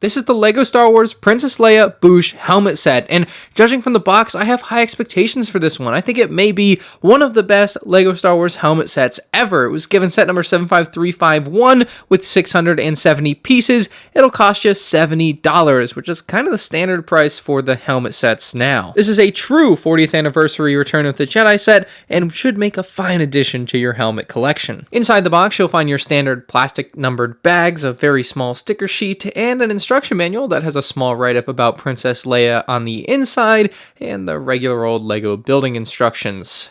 This is the LEGO Star Wars Princess Leia Boushh helmet set, and judging from the box, I have high expectations for this one. I think it may be one of the best LEGO Star Wars helmet sets ever. It was given set number 75351 with 670 pieces. It'll cost you $70, which is kind of the standard price for the helmet sets now. This is a true 40th anniversary Return of the Jedi set, and should make a fine addition to your helmet collection. Inside the box, you'll find your standard plastic numbered bags, a very small sticker sheet, and an instruction manual that has a small write-up about Princess Leia on the inside, and the regular old LEGO building instructions.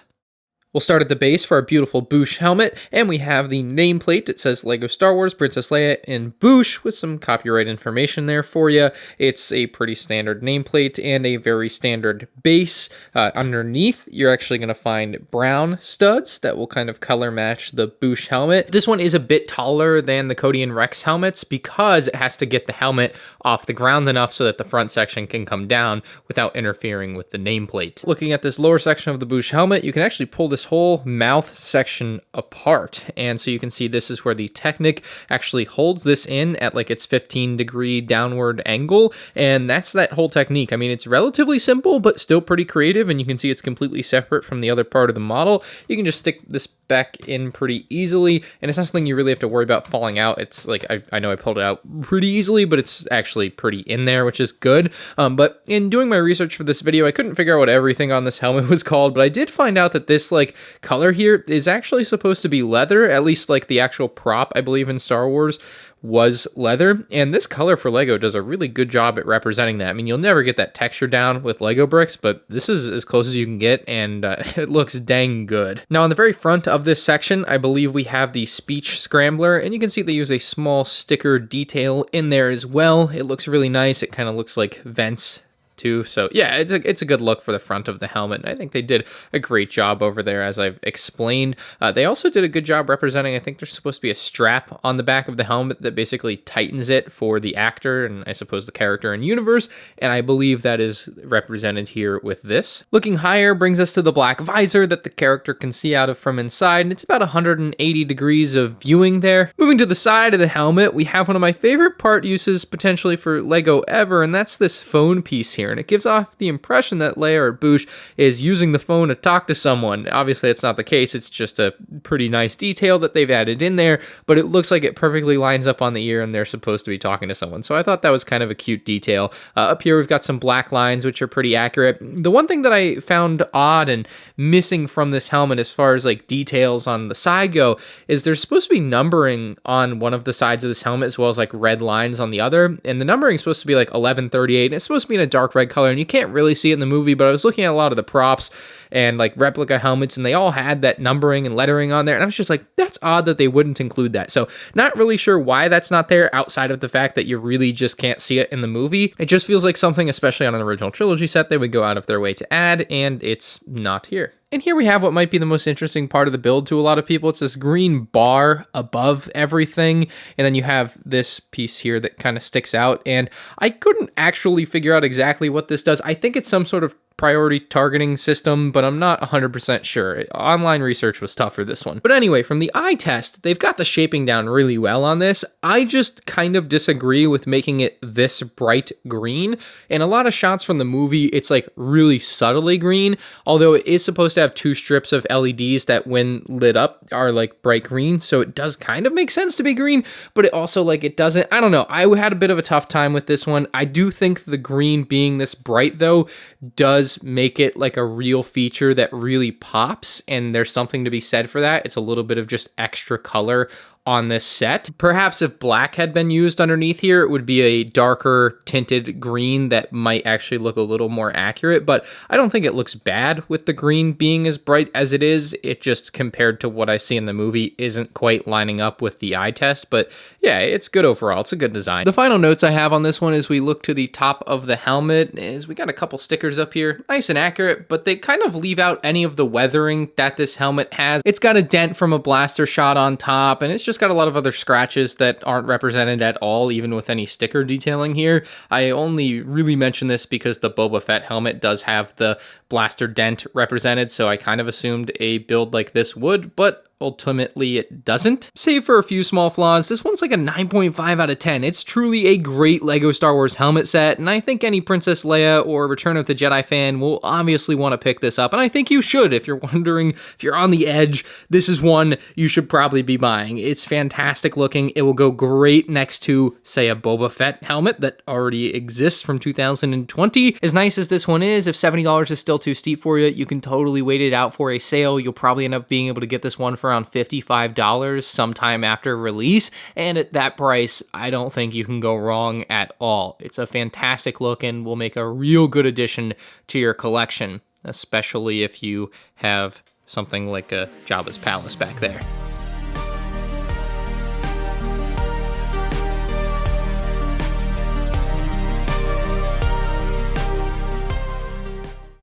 We'll start at the base for our beautiful Boushh helmet, and we have the nameplate. It says LEGO Star Wars, Princess Leia, and Boushh, with some copyright information there for you. It's a pretty standard nameplate and a very standard base. Underneath, you're actually going to find brown studs that will kind of color match the Boushh helmet. This one is a bit taller than the Cody and Rex helmets because it has to get the helmet off the ground enough so that the front section can come down without interfering with the nameplate. Looking at this lower section of the Boushh helmet, you can actually pull this whole mouth section apart, and so you can see this is where the Technic actually holds this in at like its 15-degree downward angle, and that's that whole technique. I mean, it's relatively simple but still pretty creative, and you can see it's completely separate from the other part of the model. You can just stick this back in pretty easily, and it's not something you really have to worry about falling out. It's like, I know I pulled it out pretty easily, but it's actually pretty in there, which is good. But in doing my research for this video, I couldn't figure out what everything on this helmet was called, but I did find out that this like color here is actually supposed to be leather, at least like the actual prop, I believe, in Star Wars was leather, and this color for LEGO does a really good job at representing that. I mean, you'll never get that texture down with LEGO bricks, but this is as close as you can get, and it looks dang good. Now, on the very front of this section, I believe we have the speech scrambler, and you can see they use a small sticker detail in there as well. It looks really nice. It kind of looks like vents too. So yeah, it's a good look for the front of the helmet, and I think they did a great job over there, as I've explained. They also did a good job representing, I think there's supposed to be a strap on the back of the helmet that basically tightens it for the actor, and I suppose the character in universe, and I believe that is represented here with this. Looking higher brings us to the black visor that the character can see out of from inside, and it's about 180 degrees of viewing there. Moving to the side of the helmet, we have one of my favorite part uses potentially for LEGO ever, and that's this phone piece here. And it gives off the impression that Leia or Boushh is using the phone to talk to someone. Obviously, it's not the case. It's just a pretty nice detail that they've added in there, but it looks like it perfectly lines up on the ear and they're supposed to be talking to someone. So I thought that was kind of a cute detail. Up here, we've got some black lines, which are pretty accurate. The one thing that I found odd and missing from this helmet as far as like details on the side go is there's supposed to be numbering on one of the sides of this helmet as well as like red lines on the other. And the numbering is supposed to be like 1138, and it's supposed to be in a dark red color, and you can't really see it in the movie, but I was looking at a lot of the props and like replica helmets, and they all had that numbering and lettering on there, and I was just like, that's odd that they wouldn't include that. So not really sure why that's not there, outside of the fact that you really just can't see it in the movie. It just feels like something, especially on an original trilogy set, they would go out of their way to add, and it's not here. And here we have what might be the most interesting part of the build to a lot of people. It's this green bar above everything, and then you have this piece here that kind of sticks out, and I couldn't actually figure out exactly what this does. I think it's some sort of priority targeting system, but I'm not 100% sure. Online research was tough for this one. But anyway, from the eye test, they've got the shaping down really well on this. I just kind of disagree with making it this bright green. In a lot of shots from the movie, it's like really subtly green, although it is supposed to have two strips of LEDs that when lit up are like bright green, so it does kind of make sense to be green, but it also like it doesn't. I don't know. I had a bit of a tough time with this one. I do think the green being this bright though does make it like a real feature that really pops, and there's something to be said for that. It's a little bit of just extra color on this set. Perhaps if black had been used underneath here, it would be a darker tinted green that might actually look a little more accurate, but I don't think it looks bad with the green being as bright as it is. It just, compared to what I see in the movie, isn't quite lining up with the eye test, but yeah, it's good overall. It's a good design. The final notes I have on this one as we look to the top of the helmet is we got a couple stickers up here, nice and accurate, but they kind of leave out any of the weathering that this helmet has. It's got a dent from a blaster shot on top, and it's just got a lot of other scratches that aren't represented at all, even with any sticker detailing here. I only really mention this because the Boba Fett helmet does have the blaster dent represented, so I kind of assumed a build like this would, but ultimately it doesn't. Save for a few small flaws, this one's like a 9.5 out of 10. It's truly a great LEGO Star Wars helmet set, and I think any Princess Leia or Return of the Jedi fan will obviously want to pick this up, and I think you should. If you're wondering, if you're on the edge, this is one you should probably be buying. It's fantastic looking. It will go great next to, say, a Boba Fett helmet that already exists from 2020. As nice as this one is, if $70 is still too steep for you, you can totally wait it out for a sale. You'll probably end up being able to get this one for around $55 sometime after release, and at that price, I don't think you can go wrong at all. It's a fantastic look and will make a real good addition to your collection, especially if you have something like a Jabba's Palace back there.